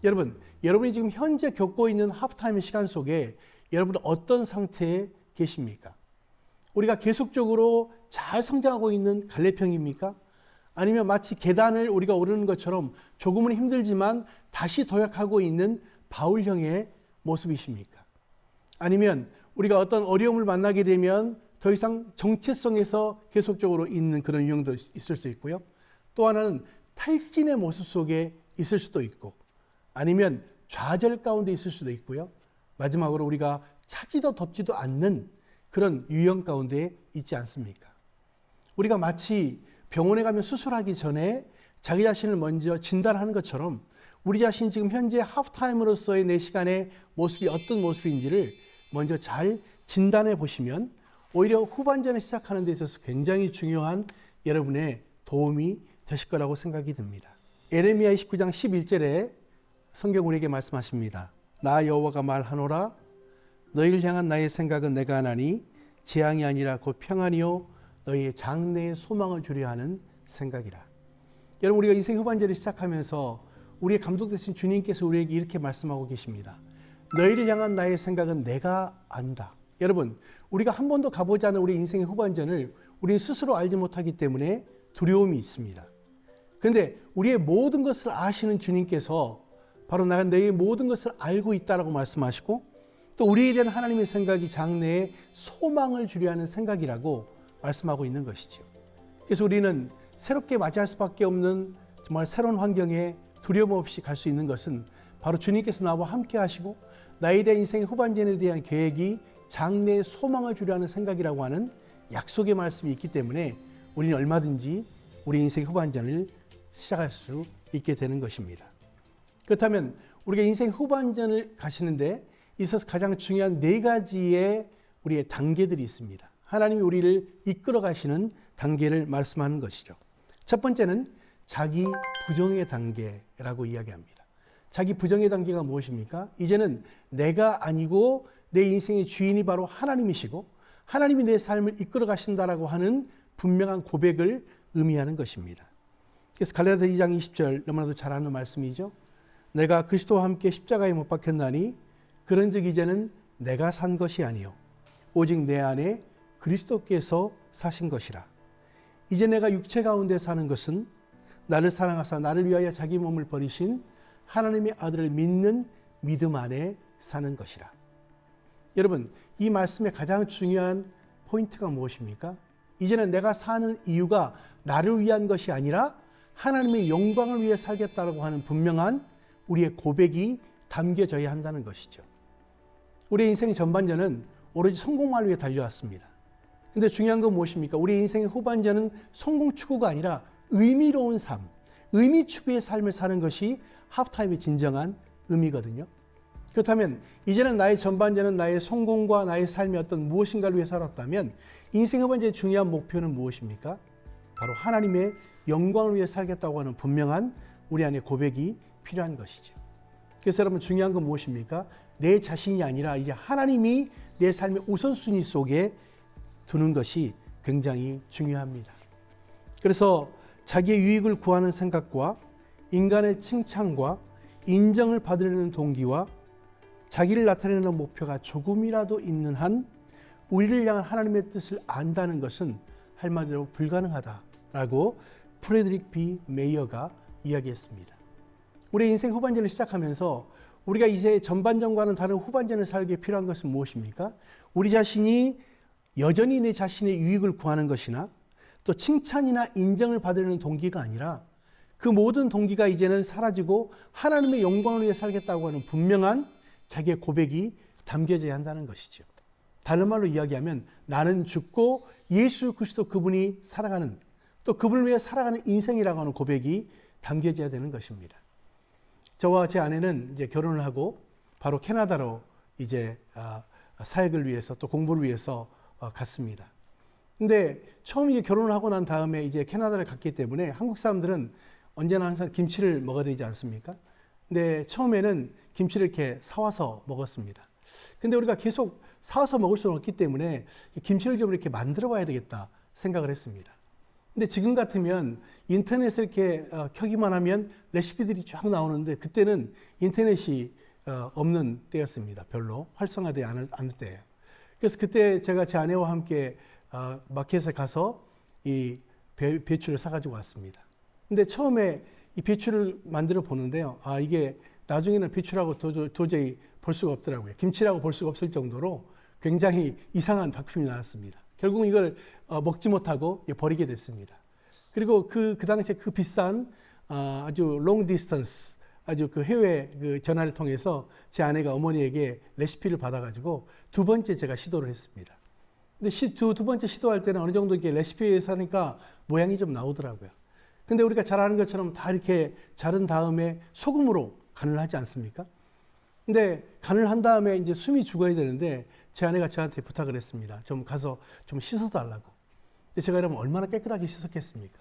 여러분이 지금 현재 겪고 있는 하프타임 시간 속에 여러분은 어떤 상태에 계십니까? 우리가 계속적으로 잘 성장하고 있는 갈래평입니까? 아니면 마치 계단을 우리가 오르는 것처럼 조금은 힘들지만 다시 도약하고 있는 바울형의 모습이십니까? 아니면 우리가 어떤 어려움을 만나게 되면 더 이상 정체성에서 계속적으로 있는 그런 유형도 있을 수 있고요. 또 하나는 탈진의 모습 속에 있을 수도 있고, 아니면 좌절 가운데 있을 수도 있고요. 마지막으로 우리가 차지도 덥지도 않는 그런 유형 가운데 있지 않습니까? 우리가 마치 병원에 가면 수술하기 전에 자기 자신을 먼저 진단하는 것처럼 우리 자신이 지금 현재 하프타임으로서의 내 시간의 모습이 어떤 모습인지를 먼저 잘 진단해 보시면 오히려 후반전에 시작하는 데 있어서 굉장히 중요한 여러분의 도움이 되실 거라고 생각이 듭니다. 예레미야 29장 11절에 성경 우리에게 말씀하십니다. 나 여호와가 말하노라 너희를 향한 나의 생각은 내가 하나니 재앙이 아니라 곧 평안이요 너희의 장래의 소망을 주려 하는 생각이라. 여러분, 우리가 인생 후반전을 시작하면서 우리의 감독 되신 주님께서 우리에게 이렇게 말씀하고 계십니다. 너희를 향한 나의 생각은 내가 안다. 여러분, 우리가 한 번도 가보지 않은 우리 인생의 후반전을 우리 스스로 알지 못하기 때문에 두려움이 있습니다. 그런데 우리의 모든 것을 아시는 주님께서 바로 내가 너희의 모든 것을 알고 있다라고 말씀하시고, 또 우리에 대한 하나님의 생각이 장래에 소망을 주려 하는 생각이라고 말씀하고 있는 것이죠. 그래서 우리는 새롭게 맞이할 수밖에 없는 정말 새로운 환경에 두려움 없이 갈 수 있는 것은 바로 주님께서 나와 함께 하시고 나에 대한 인생의 후반전에 대한 계획이 장래의 소망을 주려 하는 생각이라고 하는 약속의 말씀이 있기 때문에 우리는 얼마든지 우리 인생의 후반전을 시작할 수 있게 되는 것입니다. 그렇다면 우리가 인생 후반전을 가시는데 있어서 가장 중요한 4가지의 우리의 단계들이 있습니다. 하나님이 우리를 이끌어 가시는 단계를 말씀하는 것이죠. 첫 번째는 자기 부정의 단계라고 이야기합니다. 자기 부정의 단계가 무엇입니까? 이제는 내가 아니고 내 인생의 주인이 바로 하나님이시고 하나님이 내 삶을 이끌어 가신다라고 하는 분명한 고백을 의미하는 것입니다. 그래서 갈라디아 2장 20절 너무나도 잘 아는 말씀이죠. 내가 그리스도와 함께 십자가에 못 박혔나니 그런즉 이제는 내가 산 것이 아니요 오직 내 안에 그리스도께서 사신 것이라. 이제 내가 육체 가운데 사는 것은 나를 사랑하사 나를 위하여 자기 몸을 버리신 하나님의 아들을 믿는 믿음 안에 사는 것이라. 여러분, 이 말씀의 가장 중요한 포인트가 무엇입니까? 이제는 내가 사는 이유가 나를 위한 것이 아니라 하나님의 영광을 위해 살겠다고 하는 분명한 우리의 고백이 담겨져야 한다는 것이죠. 우리의 인생 전반전은 오로지 성공만을 위해 달려왔습니다. 근데 중요한 건 무엇입니까? 우리 인생의 후반전은 성공 추구가 아니라 의미로운 삶, 의미 추구의 삶을 사는 것이 하프타임의 진정한 의미거든요. 그렇다면 이제는 나의 전반전은 나의 성공과 나의 삶의 어떤 무엇인가를 위해 살았다면 인생 후반전의 중요한 목표는 무엇입니까? 바로 하나님의 영광을 위해 살겠다고 하는 분명한 우리 안에 고백이 필요한 것이죠. 그래서 여러분, 중요한 건 무엇입니까? 내 자신이 아니라 이제 하나님이 내 삶의 우선순위 속에 두는 것이 굉장히 중요합니다. 그래서 자기의 유익을 구하는 생각과 인간의 칭찬과 인정을 받으려는 동기와 자기를 나타내는 목표가 조금이라도 있는 한 우리를 향한 하나님의 뜻을 안다는 것은 한마디로 불가능하다라고 프레드릭 B. 메이어가 이야기했습니다. 우리 인생 후반전을 시작하면서 우리가 이제 전반전과는 다른 후반전을 살기에 필요한 것은 무엇입니까? 우리 자신이 여전히 내 자신의 유익을 구하는 것이나 또 칭찬이나 인정을 받으려는 동기가 아니라 그 모든 동기가 이제는 사라지고 하나님의 영광을 위해 살겠다고 하는 분명한 자기의 고백이 담겨져야 한다는 것이죠. 다른 말로 이야기하면 나는 죽고 예수 그리스도 그분이 살아가는, 또 그분을 위해 살아가는 인생이라고 하는 고백이 담겨져야 되는 것입니다. 저와 제 아내는 이제 결혼을 하고 바로 캐나다로 이제 사역을 위해서 또 공부를 위해서 갔습니다. 근데 처음 이제 결혼을 하고 난 다음에 이제 캐나다를 갔기 때문에 한국 사람들은 언제나 항상 김치를 먹어야 되지 않습니까? 근데 처음에는 김치를 이렇게 사와서 먹었습니다. 근데 우리가 계속 사와서 먹을 수는 없기 때문에 김치를 좀 이렇게 만들어 봐야 되겠다 생각을 했습니다. 근데 지금 같으면 인터넷에 이렇게 켜기만 하면 레시피들이 쫙 나오는데 그때는 인터넷이 없는 때였습니다. 별로 활성화되지 않을 때예요. 그래서 그때 제가 제 아내와 함께 마켓에 가서 이 배추를 사가지고 왔습니다. 근데 처음에 이 배추를 만들어 보는데요. 이게 나중에는 배추라고 도저히 볼 수가 없더라고요. 김치라고 볼 수가 없을 정도로 굉장히 이상한 작품이 나왔습니다. 결국 이걸 먹지 못하고 버리게 됐습니다. 그리고 그 당시에 그 비싼 아주 롱 디스턴스 아주 그 해외 그 전화를 통해서 제 아내가 어머니에게 레시피를 받아가지고 두 번째 제가 시도를 했습니다. 근데 두 번째 시도할 때는 어느 정도 이렇게 레시피에서 하니까 모양이 좀 나오더라고요. 근데 우리가 잘 아는 것처럼 다 이렇게 자른 다음에 소금으로 간을 하지 않습니까? 근데 간을 한 다음에 이제 숨이 죽어야 되는데 제 아내가 저한테 부탁을 했습니다. 좀 가서 좀 씻어달라고. 근데 제가 여러분 얼마나 깨끗하게 씻었겠습니까?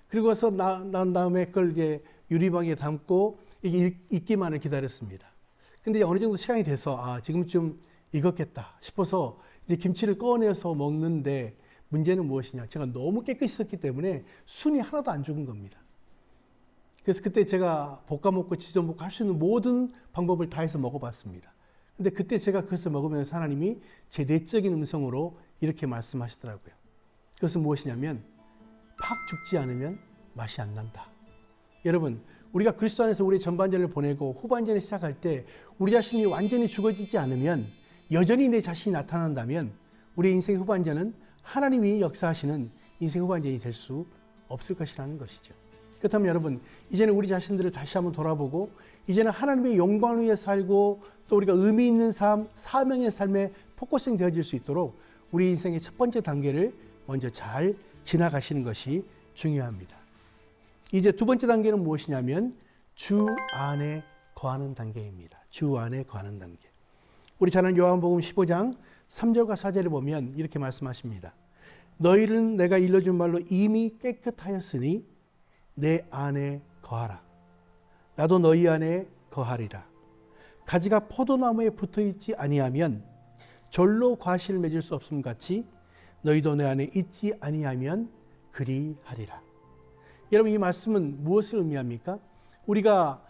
그리고서 난 다음에 그걸 이제 유리방에 담고 이게 익기만을 기다렸습니다. 근데 어느 정도 시간이 돼서 지금쯤 익었겠다 싶어서 이제 김치를 꺼내서 먹는데 문제는 무엇이냐? 제가 너무 깨끗이 씻었기 때문에 순이 하나도 안 죽은 겁니다. 그래서 그때 제가 볶아 먹고 지져 먹고 할 수 있는 모든 방법을 다 해서 먹어봤습니다. 근데 그때 제가 그것을 먹으면서 하나님이 제 내적인 음성으로 이렇게 말씀하시더라고요. 그것은 무엇이냐면 팍 죽지 않으면 맛이 안 난다. 여러분, 우리가 그리스도 안에서 우리 전반전을 보내고 후반전을 시작할 때 우리 자신이 완전히 죽어지지 않으면 여전히 내 자신이 나타난다면 우리 인생 후반전은 하나님이 역사하시는 인생 후반전이 될 수 없을 것이라는 것이죠. 그렇다면 여러분, 이제는 우리 자신들을 다시 한번 돌아보고 이제는 하나님의 영광을 위해 살고 또 우리가 의미 있는 삶, 사명의 삶에 포커싱 되어질 수 있도록 우리 인생의 첫 번째 단계를 먼저 잘 지나가시는 것이 중요합니다. 이제 두 번째 단계는 무엇이냐면 주 안에 거하는 단계입니다. 주 안에 거하는 단계. 우리 잘 아는 요한복음 15장 3절과 4절을 보면 이렇게 말씀하십니다. 너희는 내가 일러준 말로 이미 깨끗하였으니 내 안에 거하라. 나도 너희 안에 거하리라. 가지가 포도나무에 붙어있지 아니하면 절로 과실을 맺을 수 없음 같이 너희도 내 안에 있지 아니하면 그리하리라. 여러분, 이 말씀은 무엇을 의미합니까? 우리가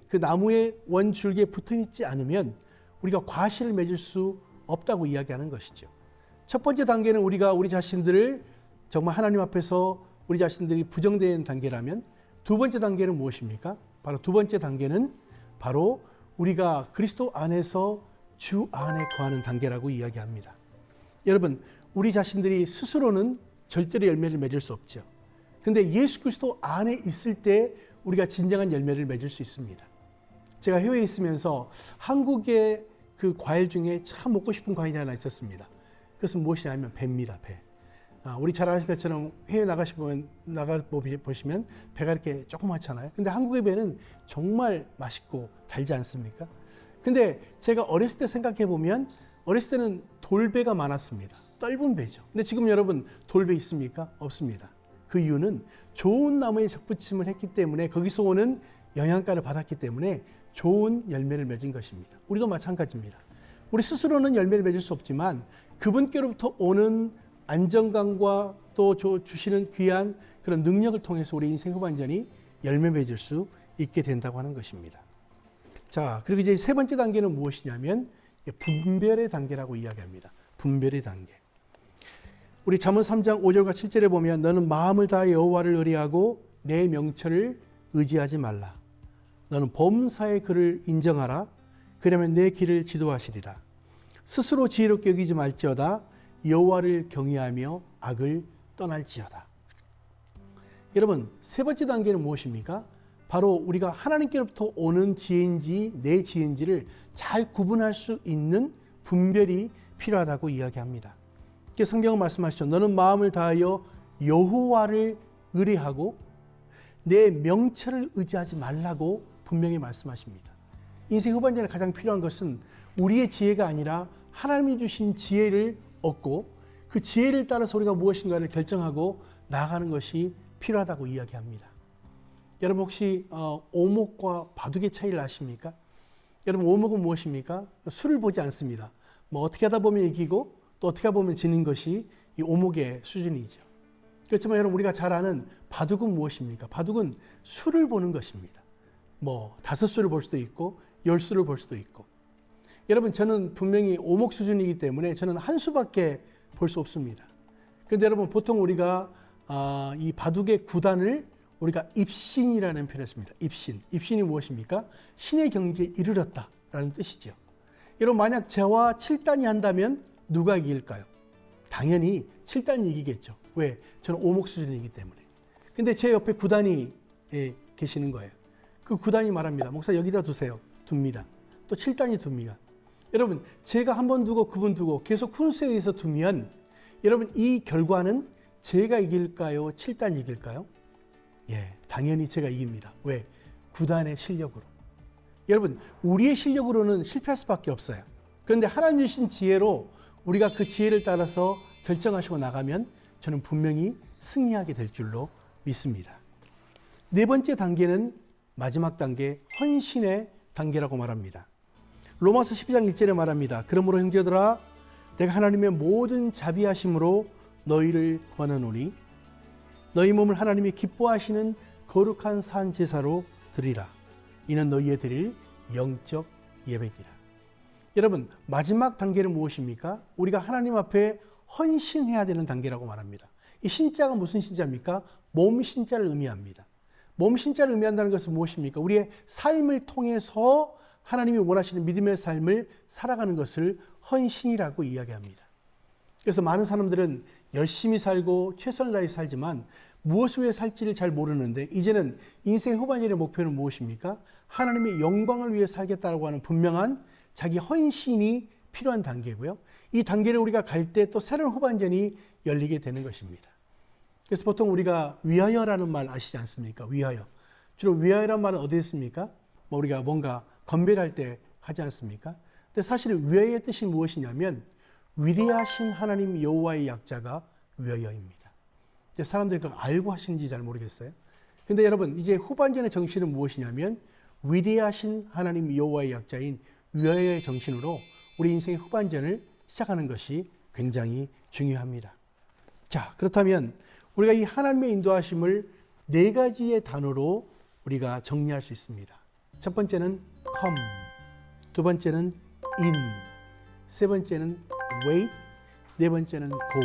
그 나무의 원줄기에 붙어있지 않으면 우리가 과실을 맺을 수 없다고 이야기하는 것이죠. 첫 번째 단계는 우리가 우리 자신들을 정말 하나님 앞에서 우리 자신들이 부정되는 단계라면 두 번째 단계는 무엇입니까? 바로 두 번째 단계는 바로 우리가 그리스도 안에서 주 안에 거하는 단계라고 이야기합니다. 여러분, 우리 자신들이 스스로는 절대로 열매를 맺을 수 없죠. 근데 예수 그리스도 안에 있을 때 우리가 진정한 열매를 맺을 수 있습니다. 제가 해외에 있으면서 한국의 그 과일 중에 참 먹고 싶은 과일이 하나 있었습니다. 그것은 무엇이냐면 배입니다. 배. 우리 잘 아시는 것처럼 해외 나가보시면 배가 이렇게 조그맣잖아요. 근데 한국의 배는 정말 맛있고 달지 않습니까? 근데 제가 어렸을 때 생각해 보면 어렸을 때는 돌배가 많았습니다. 떫은 배죠. 근데 지금 여러분 돌배 있습니까? 없습니다. 그 이유는 좋은 나무에 접붙임을 했기 때문에 거기서 오는 영양가를 받았기 때문에 좋은 열매를 맺은 것입니다. 우리도 마찬가지입니다. 우리 스스로는 열매를 맺을 수 없지만 그분께로부터 오는 안정감과 또 주시는 귀한 그런 능력을 통해서 우리 인생 후반전이 열매 맺을 수 있게 된다고 하는 것입니다. 자, 그리고 이제 세 번째 단계는 무엇이냐면 분별의 단계라고 이야기합니다. 분별의 단계. 우리 잠언 3장 5절과 7절에 보면 너는 마음을 다해 여호와를 의뢰하고 내 명철을 의지하지 말라. 너는 범사의 그를 인정하라. 그러면 내 길을 지도하시리라. 스스로 지혜롭게 여기지 말지어다. 여호와를 경외하며 악을 떠날지어다. 여러분, 세 번째 단계는 무엇입니까? 바로 우리가 하나님께로부터 오는 지혜인지 내 지혜인지를 잘 구분할 수 있는 분별이 필요하다고 이야기합니다. 성경은 말씀하시죠. 너는 마음을 다하여 여호와를 의뢰하고 내 명철을 의지하지 말라고 분명히 말씀하십니다. 인생 후반전에 가장 필요한 것은 우리의 지혜가 아니라 하나님이 주신 지혜를 얻고 그 지혜를 따라서 우리가 무엇인가를 결정하고 나아가는 것이 필요하다고 이야기합니다. 여러분 혹시 오목과 바둑의 차이를 아십니까? 여러분 오목은 무엇입니까? 수를 보지 않습니다. 어떻게 하다 보면 이기고 또 어떻게 보면 지는 것이 이 오목의 수준이죠. 그렇지만 여러분 우리가 잘 아는 바둑은 무엇입니까? 바둑은 수를 보는 것입니다. 뭐 5수를 볼 수도 있고 10수를 볼 수도 있고. 여러분 저는 분명히 오목 수준이기 때문에 저는 한 수밖에 볼 수 없습니다. 그런데 여러분 보통 우리가 이 바둑의 구단을 우리가 입신이라는 표현을 씁니다. 입신. 입신이 무엇입니까? 신의 경지에 이르렀다라는 뜻이죠. 여러분 만약 저와 7단이 한다면 누가 이길까요? 당연히 7단이 이기겠죠. 왜? 저는 오목 수준이기 때문에. 근데 제 옆에 9단이 계시는 거예요. 그 9단이 말합니다. 목사 여기다 두세요. 둡니다. 또 7단이 둡니다. 여러분 제가 한 번 두고 그분 두고 계속 훈수에 의해서 두면 여러분 이 결과는 제가 이길까요? 7단이 이길까요? 예, 당연히 제가 이깁니다. 왜? 9단의 실력으로. 여러분 우리의 실력으로는 실패할 수밖에 없어요. 그런데 하나님 주신 지혜로 우리가 그 지혜를 따라서 결정하시고 나가면 저는 분명히 승리하게 될 줄로 믿습니다. 네 번째 단계는 마지막 단계, 헌신의 단계라고 말합니다. 로마서 12장 1절에 말합니다. 그러므로 형제들아 내가 하나님의 모든 자비하심으로 너희를 권하노니 너희 몸을 하나님이 기뻐하시는 거룩한 산 제사로 드리라. 이는 너희의 드릴 영적 예배니라. 여러분 마지막 단계는 무엇입니까? 우리가 하나님 앞에 헌신해야 되는 단계라고 말합니다. 이 신자가 무슨 신자입니까? 몸 신자를 의미합니다. 몸 신자를 의미한다는 것은 무엇입니까? 우리의 삶을 통해서 하나님이 원하시는 믿음의 삶을 살아가는 것을 헌신이라고 이야기합니다. 그래서 많은 사람들은 열심히 살고 최선을 다해 살지만 무엇을 위해 살지를 잘 모르는데 이제는 인생 후반전의 목표는 무엇입니까? 하나님의 영광을 위해 살겠다라고 하는 분명한 자기 헌신이 필요한 단계고요. 이 단계를 우리가 갈 때 또 새로운 후반전이 열리게 되는 것입니다. 그래서 보통 우리가 위하여라는 말 아시지 않습니까? 위하여. 주로 위하여라는 말은 어디에 씁니까? 뭐 우리가 뭔가 건배할 때 하지 않습니까? 근데 사실 위하여의 뜻이 무엇이냐면 위대하신 하나님 여호와의 약자가 위하여입니다. 사람들이 그걸 알고 하시는지 잘 모르겠어요. 근데 여러분 이제 후반전의 정신은 무엇이냐면 위대하신 하나님 여호와의 약자인 위하여의 정신으로 우리 인생의 후반전을 시작하는 것이 굉장히 중요합니다. 자, 그렇다면 우리가 이 하나님의 인도하심을 4가지의 단어로 우리가 정리할 수 있습니다. 첫 번째는 come, 두 번째는 in, 세 번째는 wait, 네 번째는 go.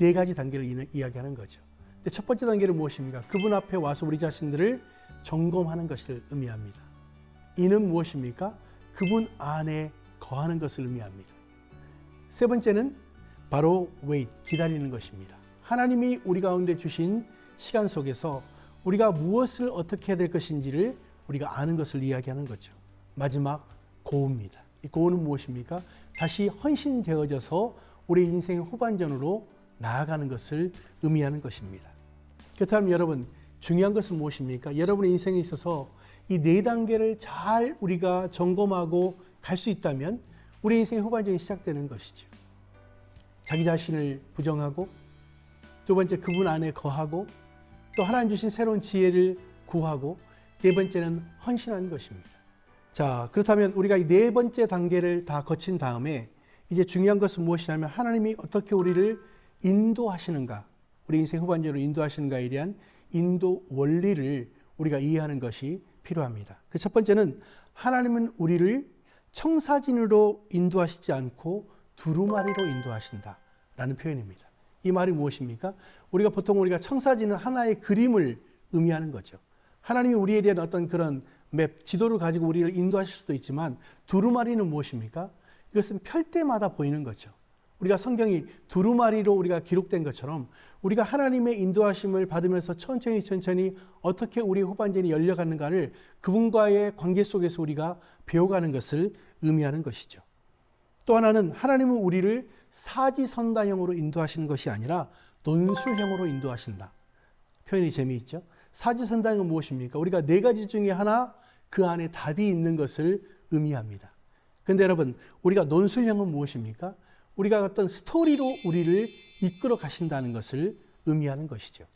4가지 단계를 이야기하는 거죠. 근데 첫 번째 단계는 무엇입니까? 그분 앞에 와서 우리 자신들을 점검하는 것을 의미합니다. in은 무엇입니까? 그분 안에 거하는 것을 의미합니다. 세 번째는 바로 wait, 기다리는 것입니다. 하나님이 우리 가운데 주신 시간 속에서 우리가 무엇을 어떻게 해야 될 것인지를 우리가 아는 것을 이야기하는 거죠. 마지막 고우입니다. 이 고우는 무엇입니까? 다시 헌신되어져서 우리 인생의 후반전으로 나아가는 것을 의미하는 것입니다. 그렇다면 여러분 중요한 것은 무엇입니까? 여러분의 인생에 있어서 이 4단계를 잘 우리가 점검하고 갈 수 있다면 우리 인생의 후반전이 시작되는 것이죠. 자기 자신을 부정하고 두 번째 그분 안에 거하고 또 하나님 주신 새로운 지혜를 구하고 네 번째는 헌신하는 것입니다. 자, 그렇다면 우리가 이 4번째 단계를 다 거친 다음에 이제 중요한 것은 무엇이냐면 하나님이 어떻게 우리를 인도하시는가, 우리 인생 후반전으로 인도하시는가에 대한 인도 원리를 우리가 이해하는 것이 필요합니다. 그 첫 번째는 하나님은 우리를 청사진으로 인도하시지 않고 두루마리로 인도하신다라는 표현입니다. 이 말이 무엇입니까? 우리가 보통 청사진은 하나의 그림을 의미하는 거죠. 하나님이 우리에 대한 어떤 그런 맵, 지도를 가지고 우리를 인도하실 수도 있지만 두루마리는 무엇입니까? 이것은 펼 때마다 보이는 거죠. 우리가 성경이 두루마리로 우리가 기록된 것처럼 우리가 하나님의 인도하심을 받으면서 천천히 어떻게 우리의 후반전이 열려가는가를 그분과의 관계 속에서 우리가 배워가는 것을 의미하는 것이죠. 또 하나는 하나님은 우리를 사지선다형으로 인도하시는 것이 아니라 논술형으로 인도하신다. 표현이 재미있죠? 사지선다형은 무엇입니까? 우리가 4가지 중에 하나 그 안에 답이 있는 것을 의미합니다. 그런데 여러분 우리가 논술형은 무엇입니까? 우리가 어떤 스토리로 우리를 이끌어 가신다는 것을 의미하는 것이죠.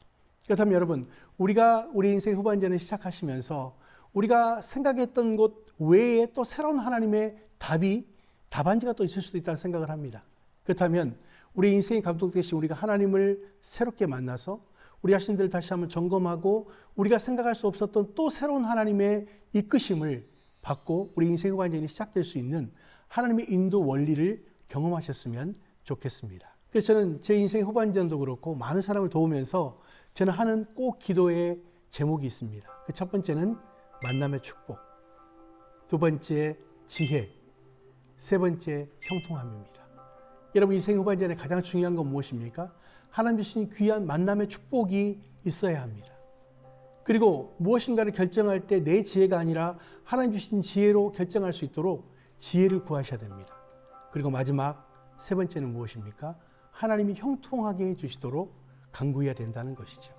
그렇다면 여러분 우리가 우리 인생 후반전을 시작하시면서 우리가 생각했던 것 외에 또 새로운 하나님의 답안지가 또 있을 수도 있다는 생각을 합니다. 그렇다면 우리 인생의 감독 대신 우리가 하나님을 새롭게 만나서 우리 자신들을 다시 한번 점검하고 우리가 생각할 수 없었던 또 새로운 하나님의 이끄심을 받고 우리 인생의 후반전이 시작될 수 있는 하나님의 인도 원리를 경험하셨으면 좋겠습니다. 그래서 저는 제 인생의 후반전도 그렇고 많은 사람을 도우면서 저는 하는 꼭 기도의 제목이 있습니다. 그 첫 번째는 만남의 축복, 두 번째 지혜, 세 번째 형통함입니다. 여러분 인생 후반전에 가장 중요한 건 무엇입니까? 하나님 주신 귀한 만남의 축복이 있어야 합니다. 그리고 무엇인가를 결정할 때 내 지혜가 아니라 하나님 주신 지혜로 결정할 수 있도록 지혜를 구하셔야 됩니다. 그리고 마지막 세 번째는 무엇입니까? 하나님이 형통하게 해주시도록 간구해야 된다는 것이죠.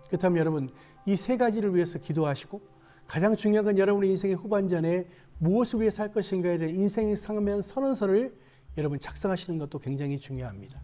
그렇다면 여러분 이 세 가지를 위해서 기도하시고 가장 중요한 건 여러분의 인생의 후반전에 무엇을 위해 살 것인가에 대한 인생의 상면 선언서를 여러분 작성하시는 것도 굉장히 중요합니다.